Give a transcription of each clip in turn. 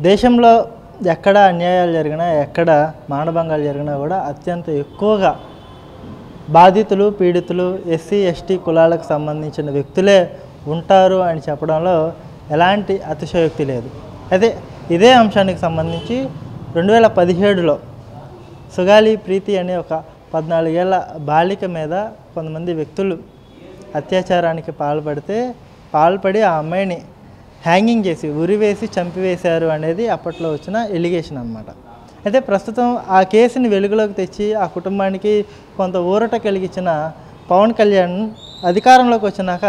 దేశంలో ఎక్కడ అన్యాయాలు జరిగినా, ఎక్కడ మానభంగాలు జరిగినా కూడా అత్యంత ఎక్కువగా బాధితులు, పీడితులు, ఎస్సీ, ఎస్టీ కులాలకు సంబంధించిన వ్యక్తులే ఉంటారు అని చెప్పడంలో ఎలాంటి అతిశయోక్తి లేదు. అయితే ఇదే అంశానికి సంబంధించి 2017లో సుగాలి ప్రీతి అనే ఒక 14 ఏళ్ల బాలిక మీద కొంతమంది వ్యక్తులు అత్యాచారానికి పాల్పడి ఆ అమ్మాయిని హ్యాంగింగ్ చేసి ఉరివేసి చంపివేశారు అనేది అప్పట్లో వచ్చిన ఎలిగేషన్ అన్నమాట. అయితే ప్రస్తుతం ఆ కేసుని వెలుగులోకి తెచ్చి ఆ కుటుంబానికి కొంత ఊరట కలిగించిన పవన్ కళ్యాణ్ అధికారంలోకి వచ్చినాక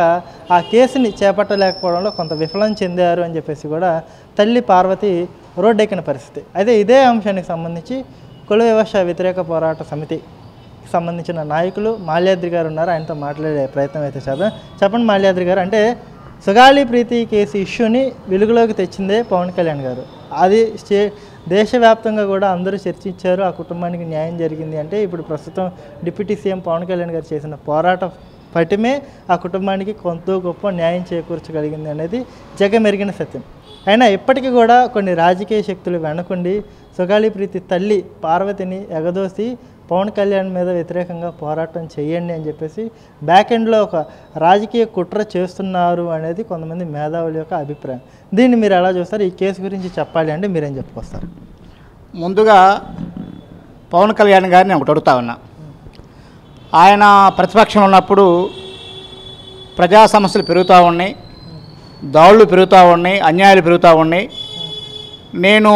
ఆ కేసుని చేపట్టలేకపోవడంలో కొంత విఫలం చెందారు అని చెప్పేసి కూడా తల్లి పార్వతి రోడ్డెక్కిన పరిస్థితి. అయితే ఇదే అంశానికి సంబంధించి కుల వివక్ష వ్యతిరేక పోరాట సమితికి సంబంధించిన నాయకులు మాల్యాద్రి గారు ఉన్నారు. ఆయనతో మాట్లాడే ప్రయత్నం అయితే చేద్దాం. చెప్పండి మాల్యాద్రి గారు, అంటే సుగాలి ప్రీతి కేసు ఇష్యూని వెలుగులోకి తెచ్చిందే పవన్ కళ్యాణ్ గారు. అది దేశవ్యాప్తంగా కూడా అందరూ చర్చించారు, ఆ కుటుంబానికి న్యాయం జరిగింది. అంటే ఇప్పుడు ప్రస్తుతం డిప్యూటీ సీఎం పవన్ కళ్యాణ్ గారు చేసిన పోరాట ఫలితమే ఆ కుటుంబానికి కొంత గొప్ప న్యాయం చేకూర్చగలిగింది అనేది జగమెరిగిన సత్యం. అయినా ఇప్పటికీ కూడా కొన్ని రాజకీయ శక్తులు వెనకుండి సుగాలి ప్రీతి తల్లి పార్వతిని ఎగదోసి పవన్ కళ్యాణ్ మీద వ్యతిరేకంగా పోరాటం చేయండి అని చెప్పేసి బ్యాక్ ఎండ్లో ఒక రాజకీయ కుట్ర చేస్తున్నారు అనేది కొంతమంది మేధావుల యొక్క అభిప్రాయం. దీన్ని మీరు ఎలా చూస్తారు? ఈ కేసు గురించి చెప్పాలి అంటే మీరేం చెప్పుకొస్తారు? ముందుగా పవన్ కళ్యాణ్ గారిని ఒకటి అడుగుతా ఉన్నా. ఆయన ప్రతిపక్షంలో ఉన్నప్పుడు ప్రజా సమస్యలు పెరుగుతూ ఉన్నాయి, దాడులు పెరుగుతూ ఉన్నాయి, అన్యాయాలు పెరుగుతూ ఉన్నాయి. నేను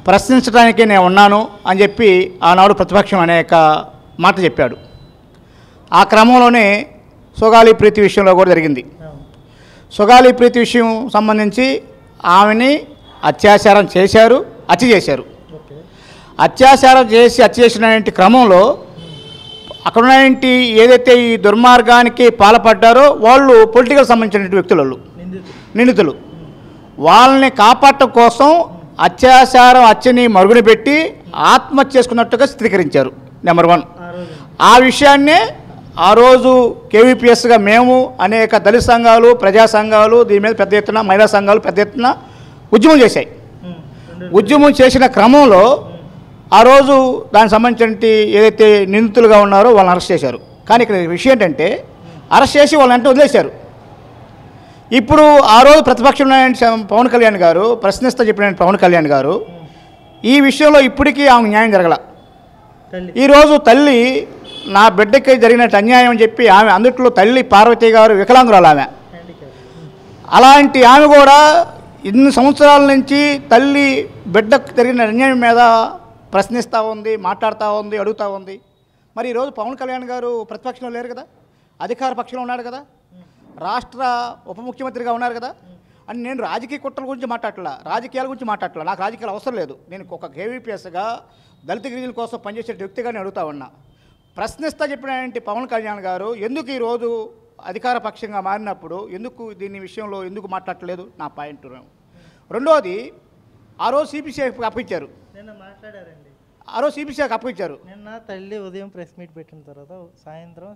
ప్రశ్నించడానికి నేను ఉన్నాను అని చెప్పి ఆనాడు ప్రతిపక్షం అనేక మాట చెప్పాడు. ఆ క్రమంలోనే సుగాలి ప్రీతి విషయంలో కూడా జరిగింది. సుగాలి ప్రీతి విషయం సంబంధించి ఆమెని అత్యాచారం చేశారు, హత్య చేశారు. అత్యాచారం చేసి హత్య చేసిన క్రమంలో అక్కడ ఉన్నటువంటి ఏదైతే ఈ దుర్మార్గానికి పాల్పడ్డారో వాళ్ళు పొలిటికల్ సంబంధించిన వ్యక్తులు, నిందితులు. వాళ్ళని కాపాడటం కోసం హత్యని మరుగున పెట్టి ఆత్మహత్య చేసుకున్నట్టుగా చిత్రీకరించారు. నెంబర్ 1. ఆ విషయాన్నే ఆ రోజు కేవీపీఎస్గా మేము అనేక దళిత సంఘాలు, ప్రజా సంఘాలు, దీని మీద పెద్ద ఎత్తున మహిళా సంఘాలు పెద్ద ఎత్తున ఉద్యమం చేశాయి. ఉద్యమం చేసిన క్రమంలో ఆ రోజు దానికి సంబంధించిన ఏదైతే నిందితులుగా ఉన్నారో వాళ్ళని అరెస్ట్ చేశారు. కానీ ఇక్కడ విషయం ఏంటంటే అరెస్ట్ చేసి వాళ్ళని అంటే వదిలేశారు. ఇప్పుడు ఆ రోజు ప్రతిపక్షంలో పవన్ కళ్యాణ్ గారు ప్రశ్నిస్తా చెప్పిన పవన్ కళ్యాణ్ గారు ఈ విషయంలో ఇప్పటికీ ఆమె న్యాయం జరగల. ఈరోజు తల్లి నా బిడ్డకి జరిగినట్టు అన్యాయం అని చెప్పి ఆమె అందుట్లో తల్లి పార్వతి గారు వికలాంగురాలు ఆమె. అలాంటి ఆమె కూడా ఇన్ని సంవత్సరాల నుంచి తల్లి బిడ్డకు జరిగిన అన్యాయం మీద ప్రశ్నిస్తూ ఉంది, మాట్లాడుతూ ఉంది, అడుగుతూ ఉంది. మరి ఈరోజు పవన్ కళ్యాణ్ గారు ప్రతిపక్షంలో లేరు కదా, అధికార పక్షంలో ఉన్నాడు కదా, రాష్ట్ర ఉప ముఖ్యమంత్రిగా ఉన్నారు కదా. అని నేను రాజకీయ కుట్రల గురించి రాజకీయాల గురించి నాకు రాజకీయాలు అవసరం లేదు. నేను ఒక కేవీపీఎస్గా దళిత గిరిజనుల కోసం పనిచేసే వ్యక్తిగా నేను అడుగుతా ఉన్నా. ప్రశ్నిస్తా చెప్పినటువంటి పవన్ కళ్యాణ్ గారు ఎందుకు ఈరోజు అధికార పక్షంగా మారినప్పుడు ఎందుకు దీని విషయంలో ఎందుకు మాట్లాడలేదు నా పాయింట్. రెండోది, ఆ రోజు సిబిసిఐకి అప్పగించారు. ఆ రోజు సిబిసిఐకి అప్పగించారు. నిన్న తల్లి ఉదయం ప్రెస్ మీట్ పెట్టిన తర్వాత సాయంత్రం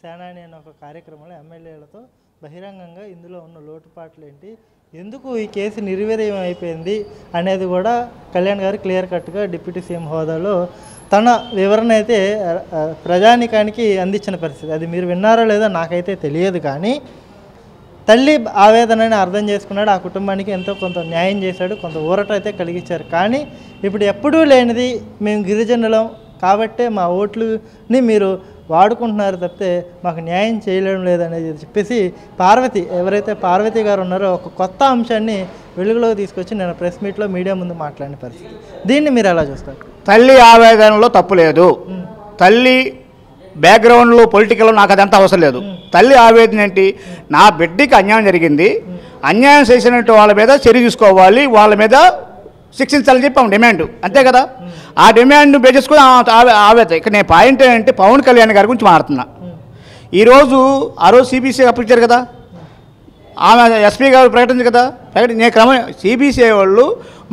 సేనాని అనే ఒక కార్యక్రమంలో ఎమ్మెల్యేలతో బహిరంగంగా ఇందులో ఉన్న లోటుపాట్లు ఏంటి, ఎందుకు ఈ కేసు నిర్వీర్యం అయిపోయింది అనేది కూడా కళ్యాణ్ గారు క్లియర్ కట్గా డిప్యూటీ సీఎం హోదాలో తన వివరణ అయితే ప్రజానికానికి అందించిన పరిస్థితి. అది మీరు విన్నారో లేదో నాకైతే తెలియదు, కానీ తల్లి ఆవేదనని అర్థం చేసుకున్నాడు, ఆ కుటుంబానికి ఎంతో కొంత న్యాయం చేశాడు, కొంత ఊరట అయితే కలిగించారు. కానీ ఇప్పుడు ఎప్పుడూ లేనిది మేము గిరిజనులం కాబట్టే మా ఓట్లని మీరు వాడుకుంటున్నారు తప్పితే మాకు న్యాయం చేయలేడం లేదనేది చెప్పేసి ఎవరైతే పార్వతి గారు ఉన్నారో ఒక కొత్త అంశాన్ని వెలుగులోకి తీసుకొచ్చి నేను ప్రెస్ మీట్లో మీడియా ముందు మాట్లాడిన పరిస్థితి. దీన్ని మీరు ఎలా చూస్తారు? తల్లి ఆవేదనలో తప్పు లేదు. తల్లి బ్యాక్గ్రౌండ్లో పొలిటికల్లో నాకు అదంతా అవసరం లేదు. తల్లి ఆవేదన ఏంటి, నా బిడ్డకి అన్యాయం జరిగింది, అన్యాయం చేసినట్టు వాళ్ళ మీద చర్య తీసుకోవాలి, వాళ్ళ మీద శిక్షించాలని చెప్పి డిమాండ్, అంతే కదా. ఆ డిమాండ్ బేస్ చేసుకుని ఆవేదన. ఇక్కడ నేను పాయింట్ ఏంటంటే పవన్ కళ్యాణ్ గారి గురించి మాట్లాడుతున్నా. ఈరోజు ఆ రోజు సిబిసిఐ అప్పించారు కదా, ఆమె ఎస్పీ గారు ప్రకటించారు కదా. నేను సిబిసిఐ వాళ్ళు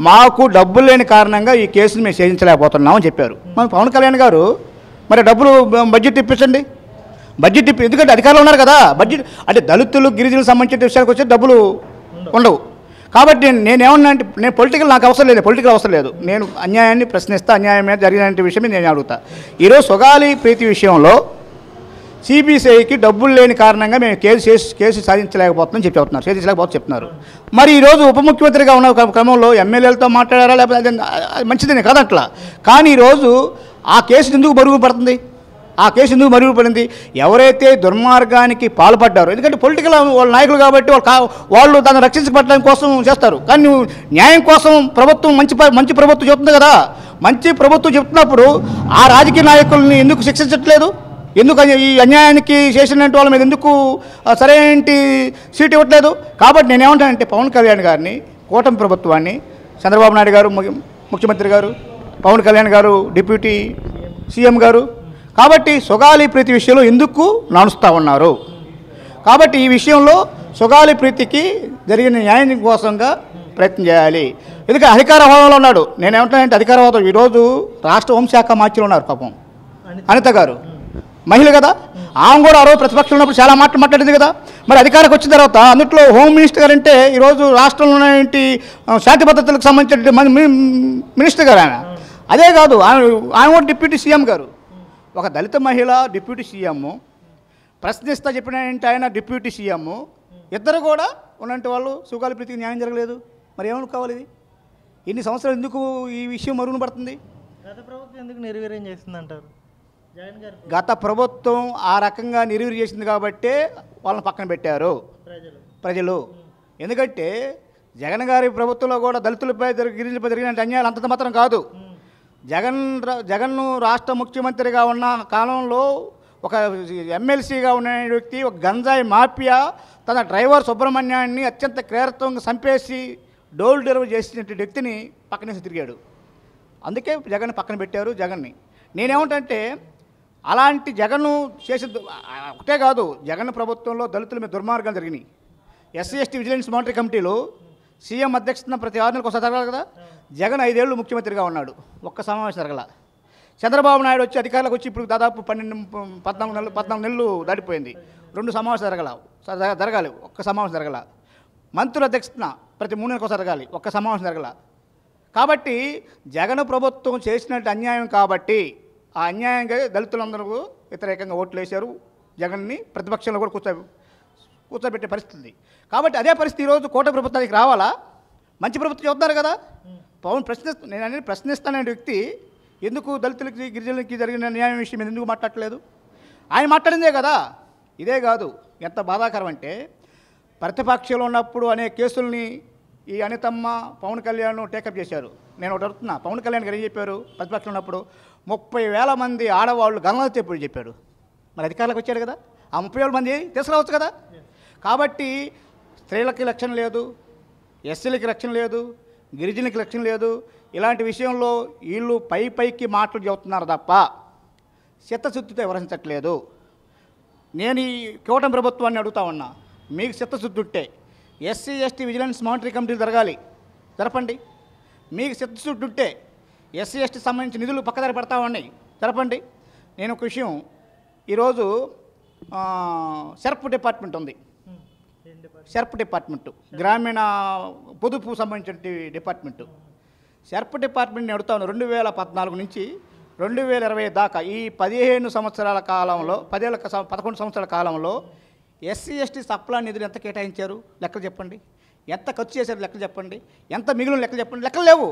మాకు డబ్బులు లేని కారణంగా ఈ కేసును మేము ఛేదించలేకపోతున్నామని చెప్పారు. మన పవన్ కళ్యాణ్ గారు మరి డబ్బులు బడ్జెట్ ఇప్పించండి, ఎందుకంటే అధికారులు ఉన్నారు కదా. బడ్జెట్ అంటే దళితులు గిరిజనులకు సంబంధించిన విషయానికి వచ్చే డబ్బులు ఉండవు. కాబట్టి నేనేమన్నా అంటే నేను పొలిటికల్ నాకు అవసరం లేదు, పొలిటికల్ అవసరం లేదు. నేను అన్యాయాన్ని ప్రశ్నిస్తా, అన్యాయం మీద జరిగిన విషయం నేను అడుగుతా. ఈరోజు సొగాలి ప్రీతి విషయంలో సిబిసిఐకి డబ్బులు లేని కారణంగా మేము కేసు సాధించలేకపోతున్నాం చెప్తున్నారు, సాధించలేకపోతే చెప్తున్నారు. మరి ఈరోజు ఉప ముఖ్యమంత్రిగా ఉన్న క్రమంలో ఎమ్మెల్యేలతో మాట్లాడారా, లేకపోతే అది మంచిదని కాదట్లా. కానీ ఈరోజు ఆ కేసు ఎందుకు మరుగు పడుతుంది? ఆ కేసు ఎందుకు మరుగుపడింది? ఎవరైతే దుర్మార్గానికి పాల్పడ్డారో, ఎందుకంటే పొలిటికల్ వాళ్ళ నాయకులు కాబట్టి వాళ్ళు దాన్ని రక్షించబడడం కోసం చేస్తారు. కానీ నువ్వు న్యాయం కోసం ప్రభుత్వం మంచి ప్రభుత్వం చెప్తుంది కదా. మంచి ప్రభుత్వం చెప్తున్నప్పుడు ఆ రాజకీయ నాయకుల్ని ఎందుకు శిక్షించట్లేదు? ఎందుకు ఈ అన్యాయానికి చేసిన వాళ్ళ మీద ఎందుకు సరైన సీట్ ఇవ్వట్లేదు? కాబట్టి నేనేమంటానంటే పవన్ కళ్యాణ్ గారిని, కూటమి ప్రభుత్వాన్ని, చంద్రబాబు నాయుడు గారు ముఖ్యమంత్రి గారు, పవన్ కళ్యాణ్ గారు డిప్యూటీ సీఎం గారు, కాబట్టి సొగాలి ప్రీతి విషయంలో ఎందుకు నానుస్తూ ఉన్నారు? కాబట్టి ఈ విషయంలో సొగాలి ప్రీతికి జరిగిన న్యాయం కోసంగా ప్రయత్నం చేయాలి. ఎందుకంటే అధికార హోదాలో ఉన్నాడు. నేనేమంటానంటే అధికార హోదా ఈరోజు రాష్ట్ర హోంశాఖ మార్చిలో ఉన్నారు పాపం అనిత గారు, మహిళ కదా. ఆమె కూడా ఆ రోజు ప్రతిపక్షంలో ఉన్నప్పుడు చాలా మాట్లాడింది కదా. మరి అధికారికి వచ్చిన తర్వాత అందులో హోమ్ మినిస్టర్ గారు అంటే ఈరోజు రాష్ట్రంలో ఉన్నటువంటి శాంతి భద్రతలకు సంబంధించిన మినిస్టర్ గారు ఆయన. అదే కాదు, ఆమె కూడా డిప్యూటీ సీఎం గారు. ఒక దళిత మహిళ డిప్యూటీ సీఎం, ప్రశ్నిస్తా చెప్పినంటే ఆయన డిప్యూటీ సీఎం, ఇద్దరు కూడా ఉన్నంటి వాళ్ళు సొగాలి ప్రీతికి న్యాయం జరగలేదు. మరి ఏమని కావాలి? ఇది ఇన్ని సంవత్సరాలు ఎందుకు ఈ విషయం మరుగున పడుతుంది? గత ప్రభుత్వం ఎందుకు నిర్వీర్యం చేస్తుందంటారు? జగన్ గారు గత ప్రభుత్వం ఆ రకంగా నిర్వీర్యం చేసింది కాబట్టే వాళ్ళని పక్కన పెట్టారు ప్రజలు. ఎందుకంటే జగన్ గారి ప్రభుత్వంలో కూడా దళితులపై గిరిజనులపై జరిగిన అన్యాయాలు అంతంత మాత్రం కాదు. జగన్ రాష్ట్ర ముఖ్యమంత్రిగా ఉన్న కాలంలో ఒక ఎమ్మెల్సీగా ఉన్న వ్యక్తి, ఒక గంజాయి మాఫియా తన డ్రైవర్ సుబ్రహ్మణ్యాన్ని అత్యంత క్రూరత్వంగా చంపేసి డోర్ డెలివరీ చేసినటువంటి వ్యక్తిని పక్కనేసి తిరిగాడు. అందుకే జగన్ పక్కన పెట్టారు జగన్ని. నేనేమంటే అలాంటి జగన్ చేసి ఒకటే కాదు, జగన్ ప్రభుత్వంలో దళితుల మీద దుర్మార్గాలు జరిగినాయి. ఎస్సీ ఎస్టీ విజిలెన్స్ మానిటరీ కమిటీలో సీఎం అధ్యక్షతన ప్రతి 6 నెలలకు ఒకసారి జరగాలి కదా. జగన్ 5 ఏళ్ళు ముఖ్యమంత్రిగా ఉన్నాడు, ఒక్క సమావేశం జరగల. చంద్రబాబు నాయుడు వచ్చి అధికారులకు వచ్చి ఇప్పుడు దాదాపు 14 నెలలు దాటిపోయింది. 2 సమావేశాలు జరగాలి, ఒక్క సమావేశం జరగల. మంత్రుల అధ్యక్షతన ప్రతి 3 నెలలకు ఒకసారి జరగాలి, ఒక్క సమావేశం జరగల. కాబట్టి జగన్ ప్రభుత్వం చేసినట్టు అన్యాయం కాబట్టి ఆ అన్యాయంగా దళితులందరూ వ్యతిరేకంగా ఓట్లు వేశారు. జగన్ని ప్రతిపక్షంలో కూడా కూర్చోబెట్టే పరిస్థితి. కాబట్టి అదే పరిస్థితి ఈరోజు కూటమి ప్రభుత్వానికి రావాలా? మంచి ప్రభుత్వం చెబుతున్నారు కదా. పవన్ నేను ప్రశ్నిస్తానే వ్యక్తి ఎందుకు దళితులకి గిరిజనులకి జరిగిన న్యాయం విషయం మీద ఎందుకు మాట్లాడలేదు? ఆయన మాట్లాడిందే కదా. ఇదే కాదు, ఎంత బాధాకరం అంటే ప్రతిపక్షంలో ఉన్నప్పుడు అనే కేసుల్ని ఈ అనితమ్మ పవన్ కళ్యాణ్ టేకప్ చేశారు. నేను ఒకటి అడుగుతున్నా, పవన్ కళ్యాణ్ గారు ఏం చెప్పారు? ప్రతిపక్షంలో ఉన్నప్పుడు 30,000 మంది ఆడవాళ్ళు గణన చెప్పాడు చెప్పాడు. మరి అధికారులకు వచ్చాడు కదా, ఆ 30,000 మంది తీసుకురావచ్చు కదా. కాబట్టి స్త్రీలకి రక్షణ లేదు, ఎస్సీలకి రక్షణ లేదు, గిరిజనులకి రక్షణ లేదు. ఇలాంటి విషయంలో వీళ్ళు పైకి మాటలు చెబుతున్నారు తప్ప చిత్తశుద్ధితో వివరించట్లేదు. నేను ఈ కూటమి ప్రభుత్వాన్ని అడుగుతా ఉన్నా, మీకు చిత్తశుద్ధి ఉంటే ఎస్సీ ఎస్టీ విజిలెన్స్ మానిటరీ కమిటీలు జరపండి. మీకు చిత్తశుద్ధి ఉంటే ఎస్సీ ఎస్టీ సంబంధించిన నిధులు పక్కదారి పడతా ఉన్నాయి, జరపండి. నేను ఒక విషయం, ఈరోజు సెర్ప్ డిపార్ట్మెంట్ ఉంది, సెర్ప్ డిపార్ట్మెంటు గ్రామీణ పొదుపు సంబంధించిన డిపార్ట్మెంటు. సెర్ప్ డిపార్ట్మెంట్ని అడుగుతా ఉన్నాను. 2014 నుంచి 2020 దాకా ఈ 15 సంవత్సరాల కాలంలో 11 సంవత్సరాల కాలంలో ఎస్సీ ఎస్టీ సప్లా నిధులు ఎంత కేటాయించారు లెక్కలు చెప్పండి, ఎంత ఖర్చు చేశారు లెక్కలు చెప్పండి, ఎంత మిగిలిన లెక్కలు చెప్పండి. లెక్కలు లేవు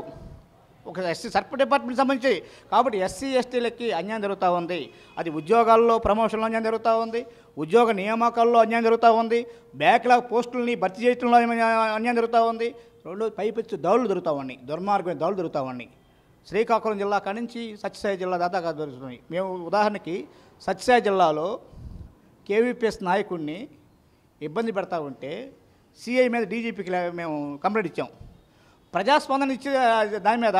ఒక సెర్ప్ డిపార్ట్మెంట్ సంబంధించి. కాబట్టి ఎస్సీ ఎస్టీలకి అన్యాయం జరుగుతూ ఉంది. అది ఉద్యోగాల్లో ప్రమోషన్లో అన్యాయం జరుగుతూ ఉంది, ఉద్యోగ నియామకాల్లో అన్యాయం జరుగుతూ ఉంది, బ్యాక్లాగ్ పోస్టులని భర్తీ చేయడంలో అన్యాయం జరుగుతూ ఉంది. పైపెచ్చు దాడులు జరుగుతూ ఉన్నాయి, దుర్మార్గమైన దాడులు జరుగుతూ ఉన్నాయి. శ్రీకాకుళం జిల్లా కాడి నుంచి సత్యసాయి జిల్లా దాకా జరుగుతున్నాయి. మేము ఉదాహరణకి సత్యసాయి జిల్లాలో కేవీపీఎస్ నాయకుడిని ఇబ్బంది పెడతా ఉంటే సిఐ మీద డీజీపీకి మేము కంప్లైంట్ ఇచ్చాం. ప్రజాస్పందన ఇచ్చే దాని మీద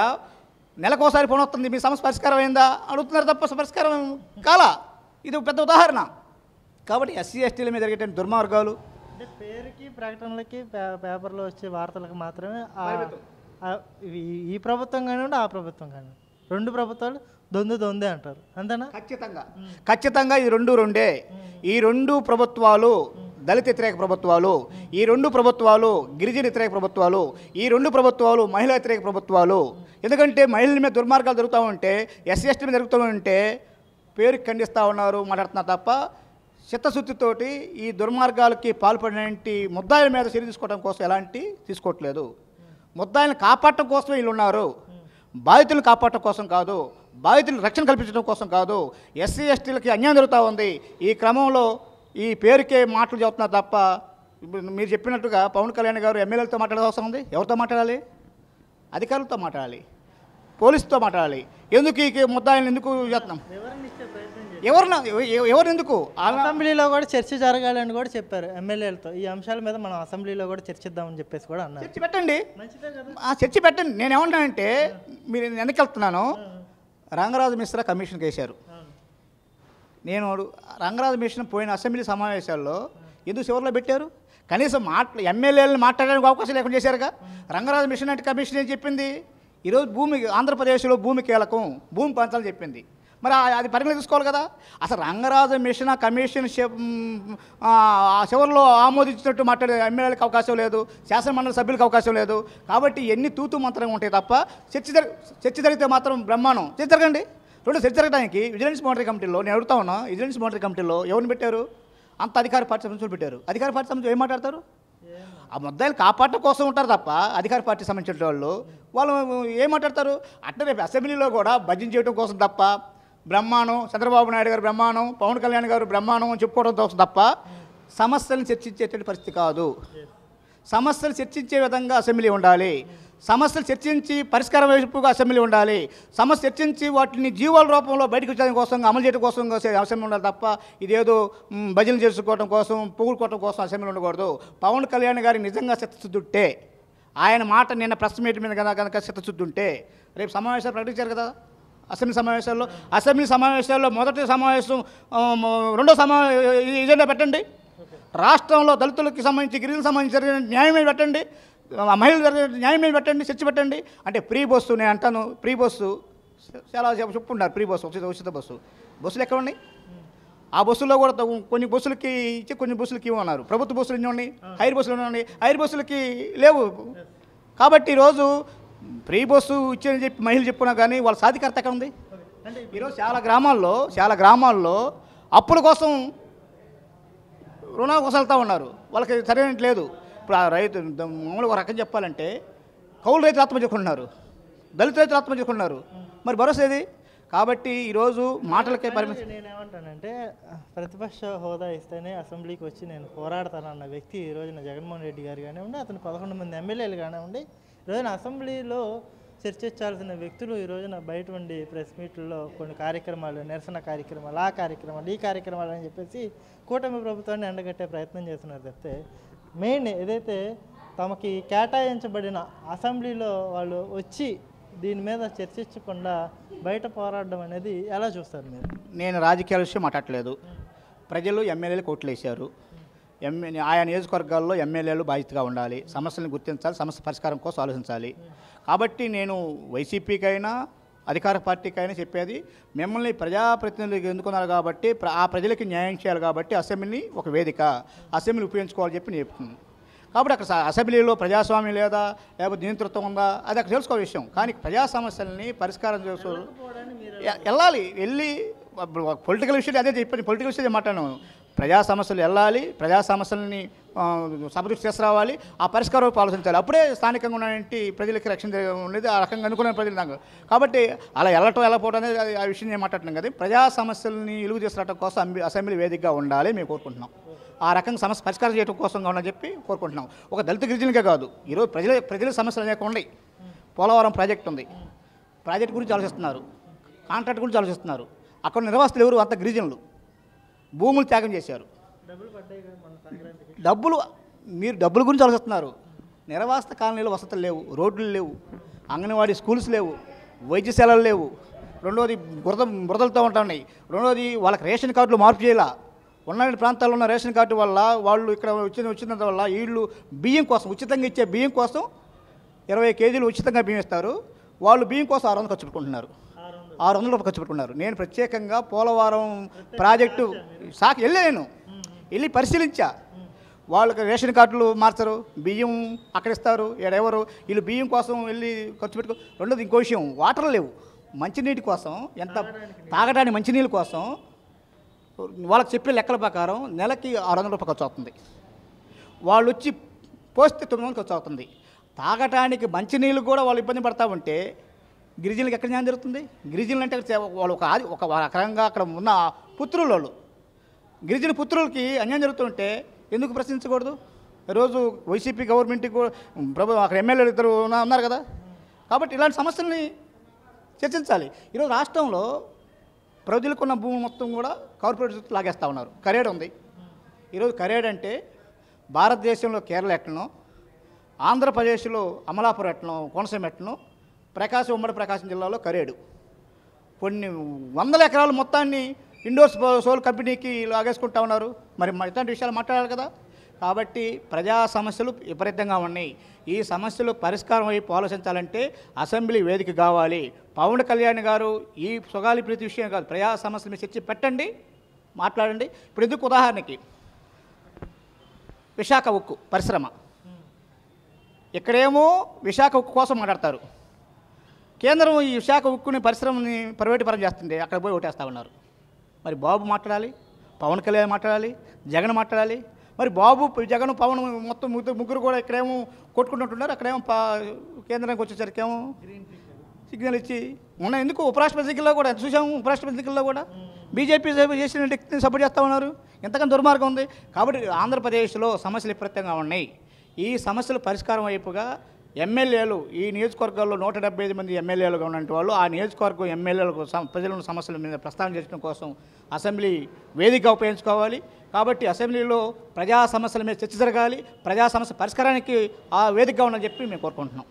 నెలకోసారి ఫోన్ వస్తుంది, మీ సమస్య పరిష్కారం అయిందా అడుగుతున్నారు తప్ప పరిష్కారం కాలా. ఇది పెద్ద ఉదాహరణ. కాబట్టి ఎస్సీ ఎస్టీల మీద జరిగేటువంటి దుర్మార్గాలు అంటే పేరుకి ప్రకటనలకి పేపర్లో వచ్చే వార్తలకు మాత్రమే ఈ ప్రభుత్వం కానివ్వండి ఆ ప్రభుత్వం కానివ్వండి 2 ప్రభుత్వాలు దొందే అంటారు, అంతేనా? ఖచ్చితంగా ఈ రెండే. ఈ 2 ప్రభుత్వాలు దళిత వ్యతిరేక ప్రభుత్వాలు, ఈ 2 ప్రభుత్వాలు గిరిజన వ్యతిరేక ప్రభుత్వాలు, ఈ 2 ప్రభుత్వాలు మహిళా వ్యతిరేక ప్రభుత్వాలు. ఎందుకంటే మహిళల మీద దుర్మార్గాలు జరుగుతూ ఉంటే, ఎస్సీ ఎస్టీ మీద జరుగుతూ ఉంటే పేరుకి ఖండిస్తూ ఉన్నారు, మాట్లాడుతున్నారు తప్ప చిత్తశుద్ధితోటి ఈ దుర్మార్గాలకి పాల్పడినటువంటి ముద్దాయిల మీద చర్య తీసుకోవడం కోసం ఎలాంటి తీసుకోవట్లేదు. ముద్దాయిలను కాపాడటం కోసం వీళ్ళు ఉన్నారు, బాధితులను కాపాడటం కోసం కాదు, బాధితులకు రక్షణ కల్పించడం కోసం కాదు. ఎస్సీ ఎస్టీలకి అన్యాయం జరుగుతూ ఉంది. ఈ క్రమంలో ఈ పేరుకే మాటలు చెబుతున్నారు తప్ప మీరు చెప్పినట్టుగా పవన్ కళ్యాణ్ గారు ఎమ్మెల్యేలతో మాట్లాడే అవసరం ఉంది. ఎవరితో మాట్లాడాలి? అధికారులతో మాట్లాడాలి, పోలీసుతో మాట్లాడాలి. ఎందుకు ఈ ముద్దాయిలను ఎందుకు చేస్తున్నాం? ఎవరు ఎందుకు? అసెంబ్లీలో కూడా చర్చ జరగాలని కూడా చెప్పారు ఎమ్మెల్యేలతో. ఈ అంశాల మీద మనం అసెంబ్లీలో కూడా చర్చిద్దామని చెప్పేసి కూడా అన్నారు. చర్చ పెట్టండి, చర్చ పెట్టండి. నేను ఏమంటానంటే, మీరు వెనకెళ్తున్నాను, రంగరాజు మిశ్రా కమిషన్కి వేశారు. నేను రంగరాజు మిశ్రా పోయిన అసెంబ్లీ సమావేశాల్లో ఎందుకు చివరిలో పెట్టారు? కనీసం ఎమ్మెల్యేలను మాట్లాడడానికి అవకాశం లేకుండా చేశారుగా. రంగరాజు మిషన్ అంటే కమిషన్ ఏం చెప్పింది? ఈరోజు ఆంధ్రప్రదేశ్లో భూమి కీలకం, భూమి పంచాలని చెప్పింది. మరి అది పరిగణన తీసుకోవాలి కదా. అసలు రంగరాజు మిషన్ కమిషన్ చివరిలో ఆమోదించినట్టు మాట్లాడే ఎమ్మెల్యేలకు అవకాశం లేదు, శాసనమండలి సభ్యులకు అవకాశం లేదు. కాబట్టి ఎన్ని తూతు మంత్రంగా ఉంటాయి తప్ప చర్చ జరిగితే మాత్రం బ్రహ్మాండం. చర్చ జరగండి. చర్చ జరగడానికి విజిలెన్స్ మానిటరీ కమిటీలో నేను అడుగుతా ఉన్నా, విజిలెన్స్ మానిటరీ కమిటీలో ఎవరిని పెట్టారు? అంత అధికార పార్టీ సంబంధించి పెట్టారు. అధికార పార్టీ సంబంధించి ఏం మాట్లాడతారు? ఆ ముద్దాయిలు కాపాడటం కోసం ఉంటారు తప్ప అధికార పార్టీ సంబంధించిన వాళ్ళు ఏం మాట్లాడతారు? అట్లా రేపు అసెంబ్లీలో కూడా భజన చేయడం కోసం తప్ప, బ్రహ్మాండం, చంద్రబాబు నాయుడు గారు బ్రహ్మాండం, పవన్ కళ్యాణ్ గారు బ్రహ్మాండం అని చెప్పుకోవడం కోసం తప్ప సమస్యలను చర్చించేటువంటి పరిస్థితి కాదు. సమస్యలు చర్చించే విధంగా అసెంబ్లీ ఉండాలి. సమస్యలు చర్చించి పరిష్కారం వైపుగా అసెంబ్లీ ఉండాలి. సమస్య చర్చించి వాటిని జీవాల రూపంలో బయటకు వచ్చేయడం కోసం, అమలు చేయడం కోసం అసెంబ్లీ ఉండాలి తప్ప ఇదేదో భజనలు చేసుకోవడం కోసం, పొగుడుకోవడం కోసం అసెంబ్లీ ఉండకూడదు. పవన్ కళ్యాణ్ గారికి నిజంగా చిత్తశుద్ధి, ఆయన మాట నిన్న ప్రెస్ మీట్ మీద కనుక చిత్తశుద్ధి ఉంటే రేపు సమావేశాలు ప్రకటించారు కదా. అసెంబ్లీ సమావేశాల్లో మొదటి సమావేశం, రెండో ఎజెండా పెట్టండి. రాష్ట్రంలో దళితులకి సంబంధించి, గిరిజనులకు సంబంధించి జరిగిన న్యాయమే పెట్టండి, మహిళలు జరిగిన న్యాయమే పెట్టండి, చర్చ పెట్టండి. అంటే ఫ్రీ బస్సు, నేను అంటాను ఫ్రీ బస్సు చాలా చెప్పుకుంటారు. ఫ్రీ బస్సు, ఉచిత బస్సులు ఎక్కడ ఉన్నాయి? ఆ బస్సుల్లో కూడా కొన్ని బస్సులకి ఇచ్చి కొన్ని బస్సులకి ఇవ్వన్నారు. ప్రభుత్వ బస్సులు ఎన్ని ఉన్నాయి? హైర్ బస్సులు ఉన్నాయి, హైర్ బస్సులకి లేవు. కాబట్టి ఈరోజు ఫ్రీ బస్సు ఇచ్చేదని చెప్పి మహిళలు చెప్పుకున్నా కానీ వాళ్ళ సాధికారత ఎక్కడ ఉంది? ఈరోజు చాలా గ్రామాల్లో అప్పుల కోసం రుణాలు కొసలుతూ ఉన్నారు. వాళ్ళకి సరైన లేదు. ఇప్పుడు ఆ రైతు మామూలుగా ఒక రకం చెప్పాలంటే కౌలు రైతులు ఆత్మహత్య చేసుకుంటున్నారు, దళిత రైతులు ఆత్మహత్య చేసుకుంటున్నారు. మరి భరోసా ఏది? కాబట్టి ఈరోజు మాటలకే పరిమితి. నేనేమంటానంటే, ప్రతిపక్ష హోదా ఇస్తేనే అసెంబ్లీకి వచ్చి నేను పోరాడతానన్న వ్యక్తి ఈ రోజున జగన్మోహన్ రెడ్డి గారు కానివ్వండి, అతను 11 మంది ఎమ్మెల్యేలు కానివ్వండి, ఈ రోజున అసెంబ్లీలో చర్చించాల్సిన వ్యక్తులు ఈ రోజున బయట ఉండి ప్రెస్ మీట్లలో కొన్ని కార్యక్రమాలు, నిరసన కార్యక్రమాలు, ఆ కార్యక్రమాలు, ఈ కార్యక్రమాలు అని చెప్పేసి కూటమి ప్రభుత్వాన్ని ఎండగట్టే ప్రయత్నం చేస్తున్నారు తప్పితే మెయిన్ ఏదైతే తమకి కేటాయించబడిన అసెంబ్లీలో వాళ్ళు వచ్చి దీని మీద చర్చించకుండా బయట పోరాడడం అనేది ఎలా చూస్తారు మీరు? నేను రాజకీయాల విషయం మాట్లాడలేదు. ప్రజలు ఎమ్మెల్యేలు కోట్లు వేశారు. ఆయా నియోజకవర్గాల్లో ఎమ్మెల్యేలు బాధ్యతగా ఉండాలి, సమస్యలను గుర్తించాలి, సమస్య పరిష్కారం కోసం ఆలోచించాలి. కాబట్టి నేను వైసీపీకైనా అధికార పార్టీకైనా చెప్పేది, మిమ్మల్ని ప్రజాప్రతినిధులు ఎన్నుకున్నారు కాబట్టి ఆ ప్రజలకి న్యాయం చేయాలి కాబట్టి అసెంబ్లీని ఒక వేదిక, అసెంబ్లీ ఉపయోగించుకోవాలని చెప్పి నేను చెప్తున్నాను. కాబట్టి అక్కడ అసెంబ్లీలో ప్రజాస్వామ్యం లేదా, లేకపోతే నియంతృత్వం ఉందా, అది అక్కడ తెలుసుకోవాలి విషయం. కానీ ప్రజా సమస్యలని పరిష్కారం వెళ్ళి పొలిటికల్ విషయం అదే చెప్పండి, పొలిటికల్ విషయం మాట్లాడాను. ప్రజా సమస్యలు వెళ్ళాలి, ప్రజా సమస్యలని సభకు తీసుకురావాలి, ఆ పరిష్కారం ఆలోచించాలి. అప్పుడే స్థానికంగా ఉన్నటువంటి ప్రజలకి రక్షణ ఉండేది, ఆ రకంగా అనుకునే ప్రజలు దాకా. కాబట్టి అలా వెళ్ళపోవడం అనేది ఆ విషయం నేను మాట్లాడుతున్నాం కదా. ప్రజా సమస్యలని వెలుగు తీసుకురావడం కోసం అసెంబ్లీ వేదికగా ఉండాలి మేము కోరుకుంటున్నాం. ఆ రకంగా సమస్య పరిష్కారం చేయడం కోసం కావాలని చెప్పి కోరుకుంటున్నాం. ఒక దళిత గిరిజనులకే కాదు, ఈరోజు ప్రజల సమస్యలు అనేక ఉన్నాయి. పోలవరం ప్రాజెక్ట్ ఉంది, ప్రాజెక్ట్ గురించి ఆలోచిస్తున్నారు, కాంట్రాక్ట్ గురించి ఆలోచిస్తున్నారు. అక్కడ నిర్వాసితులు ఎవరు? అంత గిరిజనులు భూములు త్యాగం చేశారు. మీరు డబ్బుల గురించి ఆలోచిస్తున్నారు. నిర్వాసిత కాలనీలో వసతులు లేవు, రోడ్లు లేవు, అంగన్వాడీ స్కూల్స్ లేవు, వైద్యశాలలు లేవు. రెండోది బురదలతో ఉంటున్నాయి. రెండోది వాళ్ళకి రేషన్ కార్డులు మార్పు చేయాల. ఉన్న ప్రాంతాల్లో ఉన్న రేషన్ కార్డు వల్ల వాళ్ళు ఇక్కడ వచ్చినంత వల్ల వీళ్ళు బియ్యం కోసం, ఉచితంగా ఇచ్చే బియ్యం కోసం 20 కేజీలు ఉచితంగా బియ్యం ఇస్తారు. వాళ్ళు బియ్యం కోసం 600 ఖర్చు పెట్టుకుంటున్నారు, 600 రూపాయలు ఖర్చు పెట్టుకున్నారు. నేను ప్రత్యేకంగా పోలవరం ప్రాజెక్టు వెళ్ళి పరిశీలించా. వాళ్ళకి రేషన్ కార్డులు మార్చరు, బియ్యం అక్కడ ఇస్తారు, ఎవరు వీళ్ళు బియ్యం కోసం వెళ్ళి ఖర్చు పెట్టుకో. రెండోది ఇంకో విషయం, వాటర్ లేవు, మంచినీటి కోసం ఎంత తాగడానికి మంచినీళ్ళ కోసం వాళ్ళకి చెప్పే లెక్కల ప్రకారం నెలకి 600 రూపాయలు ఖర్చు అవుతుంది. వాళ్ళు వచ్చి పోస్తే 900 ఖర్చు అవుతుంది. తాగటానికి మంచినీళ్ళు కూడా వాళ్ళు ఇబ్బంది పడతా ఉంటే గిరిజనులకు ఎక్కడ న్యాయం జరుగుతుంది? గిరిజనులు అంటే వాళ్ళు ఒక రకంగా అక్కడ ఉన్న పుత్రులు, వాళ్ళు గిరిజన పుత్రులకి అన్యాయం జరుగుతుంటే ఎందుకు ప్రశ్నించకూడదు? ఈరోజు వైసీపీ గవర్నమెంట్కి అక్కడ ఎమ్మెల్యేలు ఇద్దరు ఉన్నారు కదా. కాబట్టి ఇలాంటి సమస్యల్ని చర్చించాలి. ఈరోజు రాష్ట్రంలో ప్రజలకున్న భూమి మొత్తం కూడా కార్పొరేట్ లాగేస్తూ ఉన్నారు. కరేడ్ ఉంది. ఈరోజు కరేడ్ అంటే భారతదేశంలో కేరళ ఎట్లనో, ఆంధ్రప్రదేశ్లో అమలాపురం ఎట్లనో, కోనసీమ ఎట్లనో, ఉమ్మడి ప్రకాశం జిల్లాలో కరేడు. కొన్ని వందల ఎకరాలు మొత్తాన్ని ఇండోర్స్ సోల్ కంపెనీకి లాగేసుకుంటా ఉన్నారు. మరి ఇట్లాంటి విషయాలు మాట్లాడాలి కదా. కాబట్టి ప్రజా సమస్యలు విపరీతంగా ఉన్నాయి. ఈ సమస్యలు పరిష్కారం వైపు ఆలోచించాలంటే అసెంబ్లీ వేదిక కావాలి. పవన్ కళ్యాణ్ గారు ఈ సుగాలి ప్రీతి విషయం కాదు, ప్రజా సమస్యల మీద చర్చ పెట్టండి, మాట్లాడండి. ఇప్పుడు ఎందుకు ఉదాహరణకి విశాఖ ఉక్కు పరిశ్రమ, ఇక్కడేమో విశాఖ ఉక్కు కోసం మాట్లాడతారు. కేంద్రం ఈ విశాఖ ఉక్కుని పరిశ్రమని ప్రైవేటు పరం చేస్తుంది, అక్కడ పోయి ఓటేస్తూ ఉన్నారు. మరి బాబు మాట్లాడాలి, పవన్ కళ్యాణ్ మాట్లాడాలి, జగన్ మాట్లాడాలి. మరి బాబు, జగన్, పవన్ మొత్తం ముగ్గురు కూడా ఇక్కడేమో కొట్టుకుంటుంటున్నారు, అక్కడేమో కేంద్రానికి వచ్చేసరికేమో సిగ్నల్ ఇచ్చి మొన్న ఎందుకు ఉపరాష్ట్రపతి ఎన్నికల్లో కూడా చూసాము. ఉపరాష్ట్రపతి ఎన్నికల్లో కూడా బీజేపీ చేసిన వ్యక్తిని సపోర్ట్ చేస్తూ ఉన్నారు. ఎంతకన్నా దుర్మార్గం ఉంది. కాబట్టి ఆంధ్రప్రదేశ్లో సమస్యలు విపరీతంగా ఉన్నాయి. ఈ సమస్యలు పరిష్కారం వైపుగా ఎమ్మెల్యేలు, ఈ నియోజకవర్గాల్లో 175 మంది ఎమ్మెల్యేలుగా ఉన్నటువంటి వాళ్ళు ఆ నియోజకవర్గం ఎమ్మెల్యేలకు ప్రజల సమస్యల మీద ప్రస్తావన చేయడం కోసం అసెంబ్లీ వేదిక ఉపయోగించుకోవాలి. కాబట్టి అసెంబ్లీలో ప్రజా సమస్యల మీద చర్చ జరగాలి. ప్రజా సమస్య పరిష్కారానికి ఆ వేదికగా ఉందని చెప్పి మేము కోరుకుంటున్నాం.